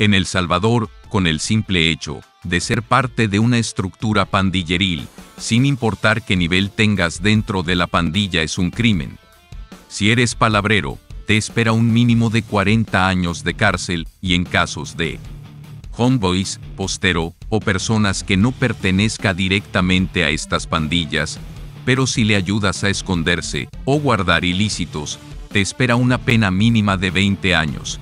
En El Salvador, con el simple hecho de ser parte de una estructura pandilleril, sin importar qué nivel tengas dentro de la pandilla, es un crimen. Si eres palabrero, te espera un mínimo de 40 años de cárcel, y en casos de homeboys, postero o personas que no pertenezcan directamente a estas pandillas, pero si le ayudas a esconderse o guardar ilícitos, te espera una pena mínima de 20 años.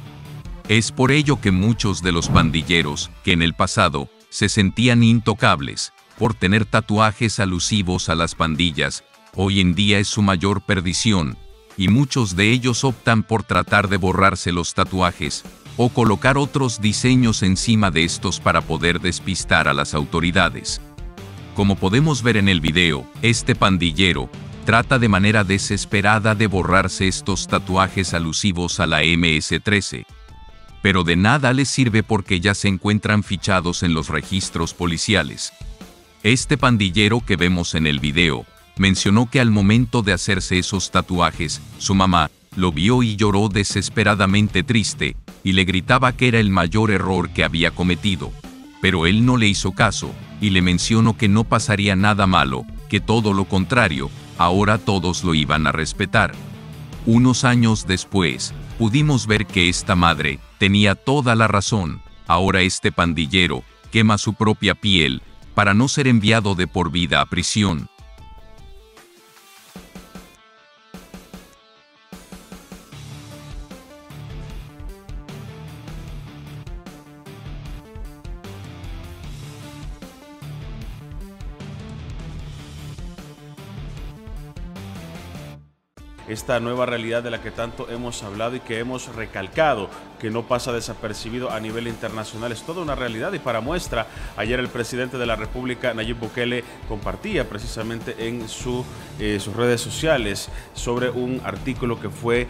Es por ello que muchos de los pandilleros, que en el pasado se sentían intocables por tener tatuajes alusivos a las pandillas, hoy en día es su mayor perdición, y muchos de ellos optan por tratar de borrarse los tatuajes o colocar otros diseños encima de estos para poder despistar a las autoridades. Como podemos ver en el video, este pandillero trata de manera desesperada de borrarse estos tatuajes alusivos a la MS-13. Pero de nada les sirve porque ya se encuentran fichados en los registros policiales. Este pandillero que vemos en el video mencionó que al momento de hacerse esos tatuajes, su mamá lo vio y lloró desesperadamente triste, y le gritaba que era el mayor error que había cometido. Pero él no le hizo caso, y le mencionó que no pasaría nada malo, que todo lo contrario, ahora todos lo iban a respetar. Unos años después, pudimos ver que esta madre tenía toda la razón. Ahora este pandillero quema su propia piel para no ser enviado de por vida a prisión. Esta nueva realidad de la que tanto hemos hablado y que hemos recalcado, que no pasa desapercibido a nivel internacional, es toda una realidad. Y para muestra, ayer el presidente de la República, Nayib Bukele, compartía precisamente en sus redes sociales sobre un artículo que fue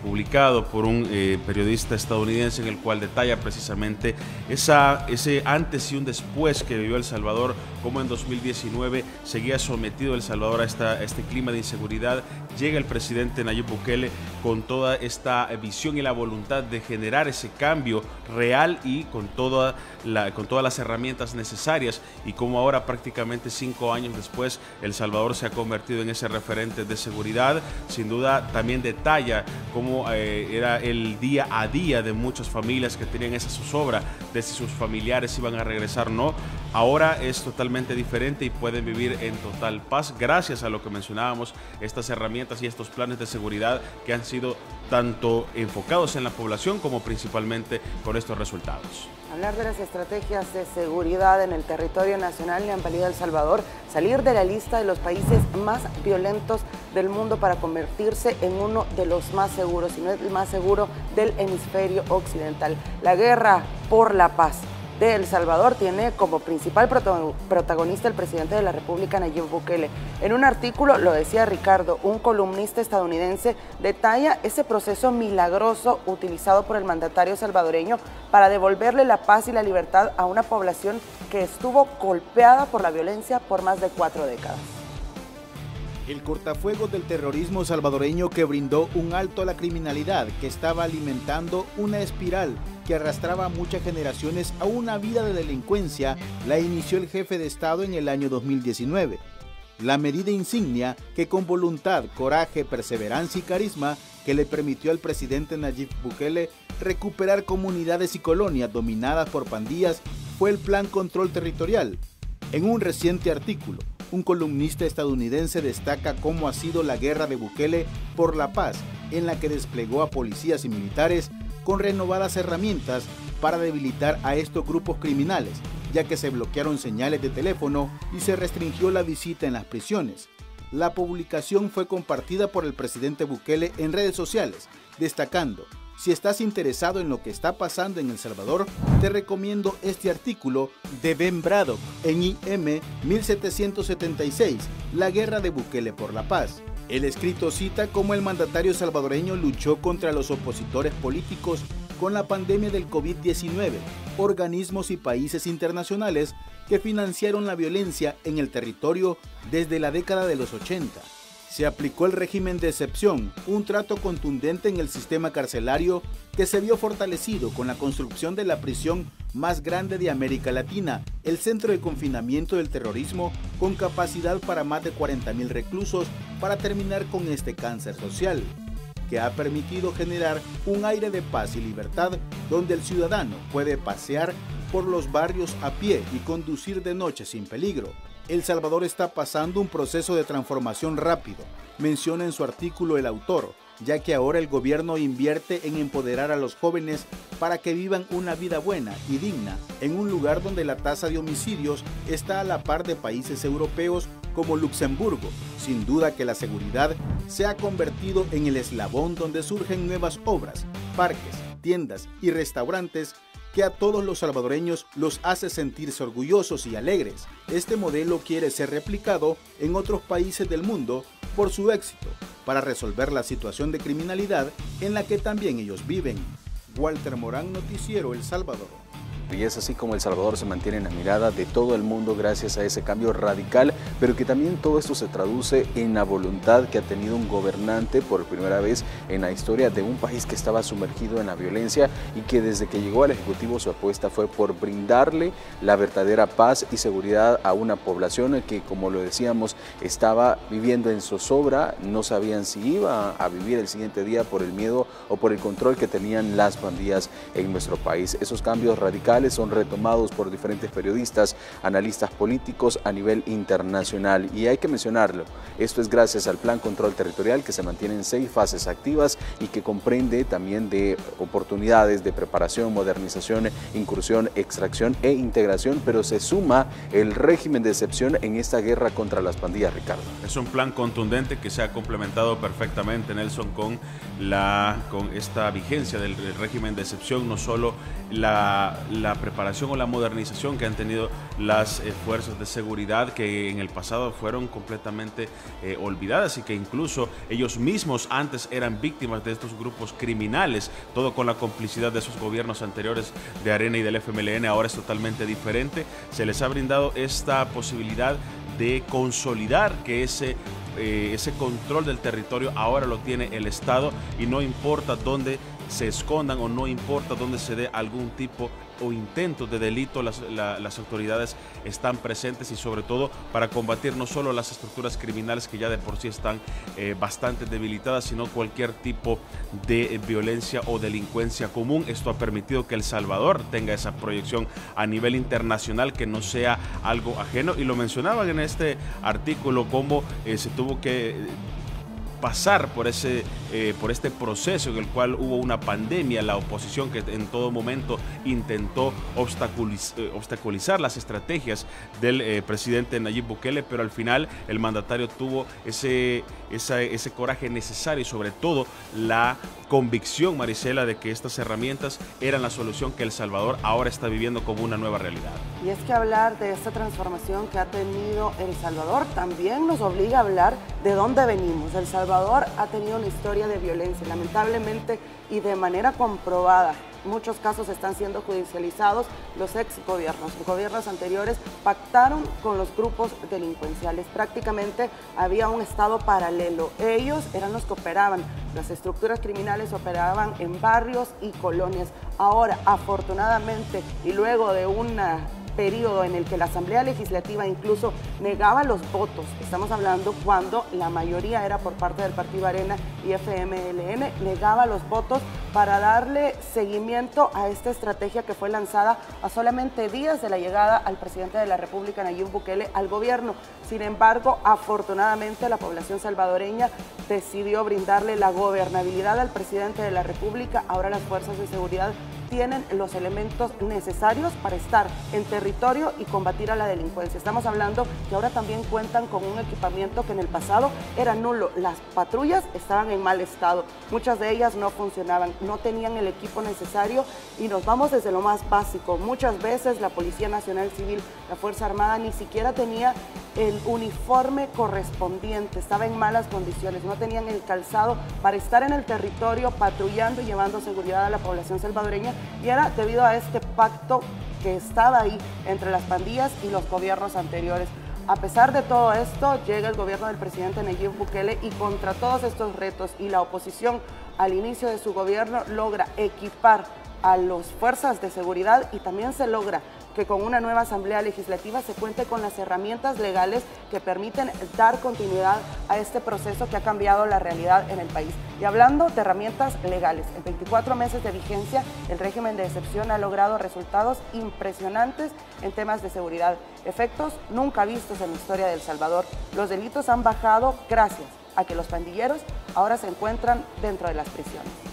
publicado por un periodista estadounidense, en el cual detalla precisamente ese antes y un después que vivió El Salvador, cómo en 2019 seguía sometido El Salvador a este clima de inseguridad. Llega el presidente Nayib Bukele con toda esta visión y la voluntad de generar ese cambio real y con todas las herramientas necesarias, y como ahora, prácticamente 5 años después, El Salvador se ha convertido en ese referente de seguridad. Sin duda también detalla cómo era el día a día de muchas familias que tenían esa zozobra de si sus familiares iban a regresar o no. Ahora es totalmente diferente y pueden vivir en total paz gracias a lo que mencionábamos, estas herramientas y estos planes de seguridad que han sido tanto enfocados en la población como principalmente con estos resultados. Hablar de las estrategias de seguridad en el territorio nacional le han valido a El Salvador salir de la lista de los países más violentos del mundo para convertirse en uno de los más seguros, si no es el más seguro del hemisferio occidental. La guerra por la paz de El Salvador tiene como principal protagonista el presidente de la República, Nayib Bukele. En un artículo, lo decía Ricardo, un columnista estadounidense detalla ese proceso milagroso utilizado por el mandatario salvadoreño para devolverle la paz y la libertad a una población que estuvo golpeada por la violencia por más de 4 décadas. El cortafuegos del terrorismo salvadoreño que brindó un alto a la criminalidad que estaba alimentando una espiral que arrastraba a muchas generaciones a una vida de delincuencia, la inició el jefe de Estado en el año 2019. La medida insignia que con voluntad, coraje, perseverancia y carisma que le permitió al presidente Nayib Bukele recuperar comunidades y colonias dominadas por pandillas fue el Plan Control Territorial. En un reciente artículo, un columnista estadounidense destaca cómo ha sido la guerra de Bukele por la paz, en la que desplegó a policías y militares con renovadas herramientas para debilitar a estos grupos criminales, ya que se bloquearon señales de teléfono y se restringió la visita en las prisiones. La publicación fue compartida por el presidente Bukele en redes sociales, destacando: si estás interesado en lo que está pasando en El Salvador, te recomiendo este artículo de Ben Braddock en IM 1776, La guerra de Bukele por la paz. El escrito cita cómo el mandatario salvadoreño luchó contra los opositores políticos con la pandemia del COVID-19, organismos y países internacionales que financiaron la violencia en el territorio desde la década de los 80. Se aplicó el régimen de excepción, un trato contundente en el sistema carcelario que se vio fortalecido con la construcción de la prisión más grande de América Latina, el centro de confinamiento del terrorismo con capacidad para más de 40.000 reclusos para terminar con este cáncer social, que ha permitido generar un aire de paz y libertad donde el ciudadano puede pasear por los barrios a pie y conducir de noche sin peligro. El Salvador está pasando un proceso de transformación rápido, menciona en su artículo el autor, ya que ahora el gobierno invierte en empoderar a los jóvenes para que vivan una vida buena y digna en un lugar donde la tasa de homicidios está a la par de países europeos como Luxemburgo. Sin duda que la seguridad se ha convertido en el eslabón donde surgen nuevas obras, parques, tiendas y restaurantes que a todos los salvadoreños los hace sentirse orgullosos y alegres. Este modelo quiere ser replicado en otros países del mundo por su éxito, para resolver la situación de criminalidad en la que también ellos viven. Walter Morán, Noticiero El Salvador. Y es así como El Salvador se mantiene en la mirada de todo el mundo gracias a ese cambio radical, pero que también todo esto se traduce en la voluntad que ha tenido un gobernante por primera vez en la historia de un país que estaba sumergido en la violencia y que desde que llegó al Ejecutivo su apuesta fue por brindarle la verdadera paz y seguridad a una población que, como lo decíamos, estaba viviendo en zozobra, no sabían si iba a vivir el siguiente día por el miedo o por el control que tenían las pandillas en nuestro país. Esos cambios radicales son retomados por diferentes periodistas, analistas políticos a nivel internacional y hay que mencionarlo, esto es gracias al Plan Control Territorial que se mantiene en 6 fases activas y que comprende también de oportunidades de preparación, modernización, incursión, extracción e integración, pero se suma el régimen de excepción en esta guerra contra las pandillas, Ricardo. Es un plan contundente que se ha complementado perfectamente, Nelson, con esta vigencia del régimen de excepción, no solo la preparación o la modernización que han tenido las fuerzas de seguridad que en el pasado fueron completamente olvidadas y que incluso ellos mismos antes eran víctimas de estos grupos criminales, todo con la complicidad de esos gobiernos anteriores de Arena y del FMLN. Ahora es totalmente diferente, se les ha brindado esta posibilidad de consolidar que ese control del territorio ahora lo tiene el Estado y no importa dónde se escondan o no importa dónde se dé algún tipo o intento de delito, las autoridades están presentes y sobre todo para combatir no solo las estructuras criminales que ya de por sí están bastante debilitadas, sino cualquier tipo de violencia o delincuencia común. Esto ha permitido que El Salvador tenga esa proyección a nivel internacional, que no sea algo ajeno, y lo mencionaban en este artículo como se tuvo que pasar por este proceso en el cual hubo una pandemia, la oposición que en todo momento intentó obstaculizar las estrategias del presidente Nayib Bukele, pero al final el mandatario tuvo ese coraje necesario y sobre todo la convicción, Marisela, de que estas herramientas eran la solución que El Salvador ahora está viviendo como una nueva realidad. Y es que hablar de esta transformación que ha tenido El Salvador también nos obliga a hablar de dónde venimos. El Salvador ha tenido una historia de violencia, lamentablemente y de manera comprobada. Muchos casos están siendo judicializados. Los gobiernos anteriores pactaron con los grupos delincuenciales. Prácticamente había un estado paralelo. Ellos eran los que operaban. Las estructuras criminales operaban en barrios y colonias. Ahora, afortunadamente, y luego de una periodo en el que la Asamblea Legislativa incluso negaba los votos, estamos hablando cuando la mayoría era por parte del Partido Arena y FMLN, negaba los votos para darle seguimiento a esta estrategia que fue lanzada a solamente días de la llegada al presidente de la República, Nayib Bukele, al gobierno. Sin embargo, afortunadamente la población salvadoreña decidió brindarle la gobernabilidad al presidente de la República. Ahora las fuerzas de seguridad tienen los elementos necesarios para estar en territorio y combatir a la delincuencia. Estamos hablando que ahora también cuentan con un equipamiento que en el pasado era nulo. Las patrullas estaban en mal estado, muchas de ellas no funcionaban, no tenían el equipo necesario y nos vamos desde lo más básico. Muchas veces la Policía Nacional Civil, la Fuerza Armada ni siquiera tenía el uniforme correspondiente, estaba en malas condiciones, no tenían el calzado para estar en el territorio patrullando y llevando seguridad a la población salvadoreña, y era debido a este pacto que estaba ahí entre las pandillas y los gobiernos anteriores. A pesar de todo esto, llega el gobierno del presidente Nayib Bukele y contra todos estos retos y la oposición al inicio de su gobierno logra equipar a las fuerzas de seguridad y también se logra que con una nueva Asamblea Legislativa se cuente con las herramientas legales que permiten dar continuidad a este proceso que ha cambiado la realidad en el país. Y hablando de herramientas legales, en 24 meses de vigencia, el régimen de excepción ha logrado resultados impresionantes en temas de seguridad, efectos nunca vistos en la historia de El Salvador. Los delitos han bajado gracias a que los pandilleros ahora se encuentran dentro de las prisiones.